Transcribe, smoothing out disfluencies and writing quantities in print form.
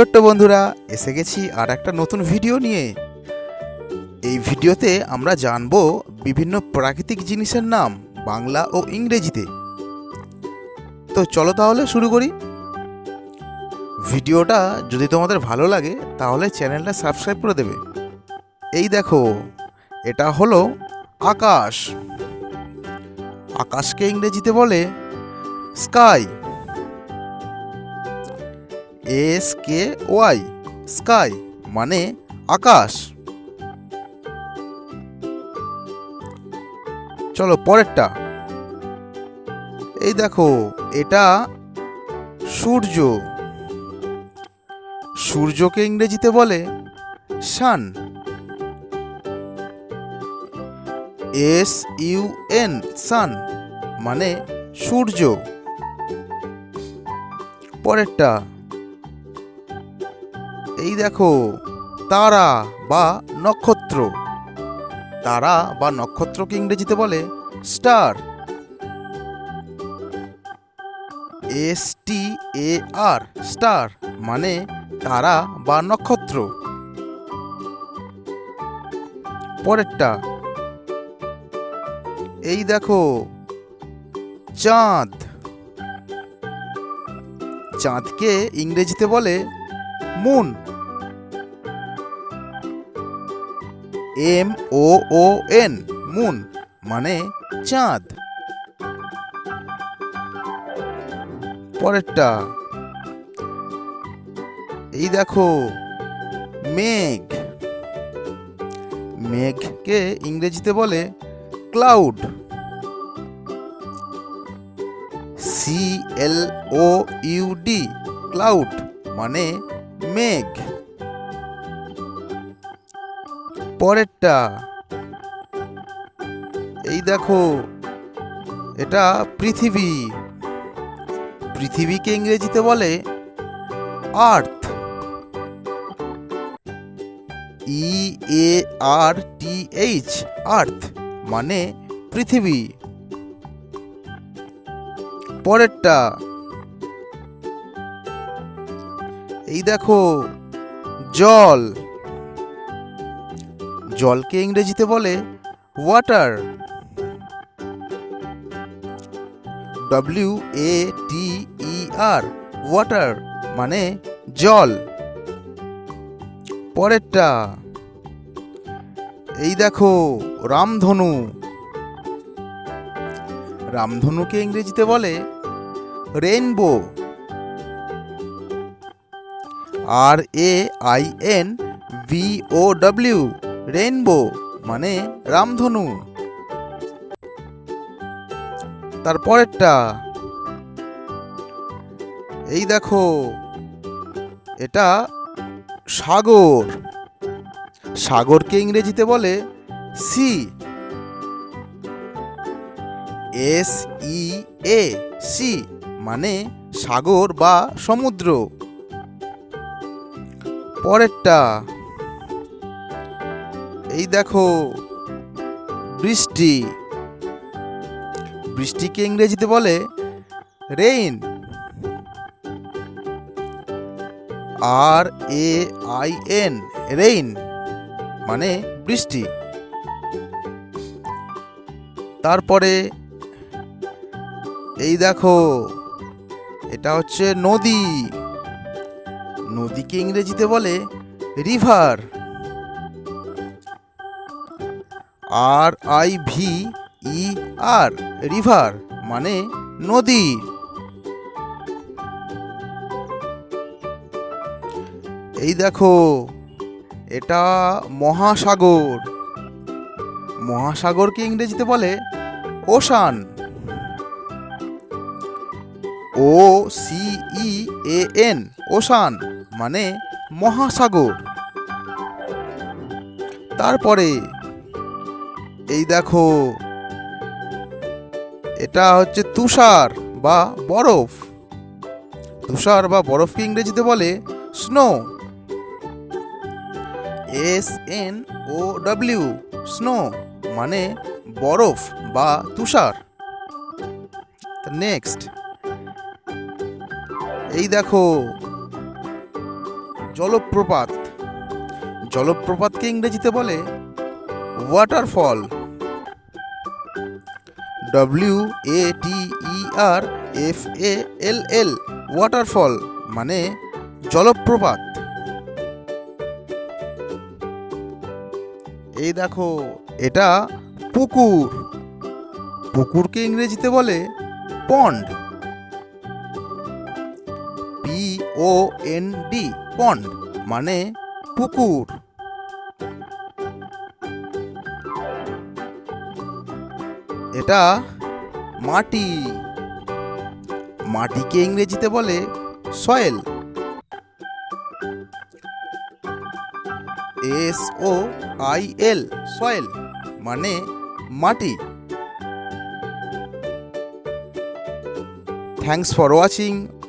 ছোট্ট বন্ধুরা, এসে গেছি আর একটা নতুন ভিডিও নিয়ে। এই ভিডিওতে আমরা জানব বিভিন্ন প্রাকৃতিক জিনিসের নাম বাংলা ও ইংরেজিতে। তো চলো তাহলে শুরু করি। ভিডিওটা যদি তোমাদের ভালো লাগে তাহলে চ্যানেলটা সাবস্ক্রাইব করে দেবে। এই দেখো, এটা হলো আকাশ। আকাশকে ইংরেজিতে বলে স্কাই। SKY, স্কাই মানে আকাশ। চলো পরেরটা। এই দেখো, এটা সূর্য। সূর্যকে ইংরেজিতে বলে সান। SUN, সান মানে সূর্য। পরেরটা। এই দেখো, তারা বা নক্ষত্র। তারা বা নক্ষত্রকে ইংরেজিতে বলে স্টার। STAR, স্টার মানে তারা বা নক্ষত্র। পরেরটা। এই দেখো, চাঁদ। চাঁদকে ইংরেজিতে বলে মুন। MOON, মুন মানে চাঁদ। পরেরটা। এই দেখো, মেঘ। মেঘকে ইংরেজিতে বলে ক্লাউড। CLOUD, ক্লাউড মানে মেঘ। পরেরটা। এই দেখো, এটা পৃথিবী। পৃথিবীকে ইংরেজিতে বলে আর্থ। EARTH, আর্থ মানে পৃথিবী। পরেরটা। এই দেখো, জল। জলকে ইংরেজিতে বলে ওয়াটার। WATER, ওয়াটার মানে জল। পরেরটা। এই দেখো, রামধনু। রামধনুকে ইংরেজিতে বলে রেইনবো। RAINBOW, রেইনবো মানে রামধনু। তারপরেরটা। এই দেখো, এটা সাগর। সাগরকে ইংরেজিতে বলে সি। SEA, মানে সাগর বা সমুদ্র। পরেরটা। এই দেখো, বৃষ্টি। বৃষ্টিকে ইংরেজিতে বলে রেইন। RAIN, রেইন মানে বৃষ্টি। তারপরে এই দেখো, এটা হচ্ছে নদী। নদীকে ইংরেজিতে বলে রিভার। RIVER, রিভার মানে নদী। এই দেখো, এটা মহাসাগর। মহাসাগরকে ইংরেজিতে বলে ওশান। OCEAN, ওশান মানে মহাসাগর। তারপরে এই দেখো, এটা হচ্ছে তুষার বা বরফ। তুষার বা বরফকে ইংরেজিতে বলে স্নো। SNOW, স্নো মানে বরফ বা তুষার। নেক্সট। এই দেখো, জলপ্রপাত। জলপ্রপাতকে ইংরেজিতে বলে ওয়াটারফল। WATERFALL ওয়াটারফল মানে জলপ্রপাত। এই দেখো, এটা পুকুর। পুকুরকে ইংরেজিতে বলে পন্ড। POND পন্ড মানে পুকুর। এটা মাটি। মাটিকে ইংরেজিতে বলে সয়েল। SOIL সয়েল মানে মাটি। Thanks for watching.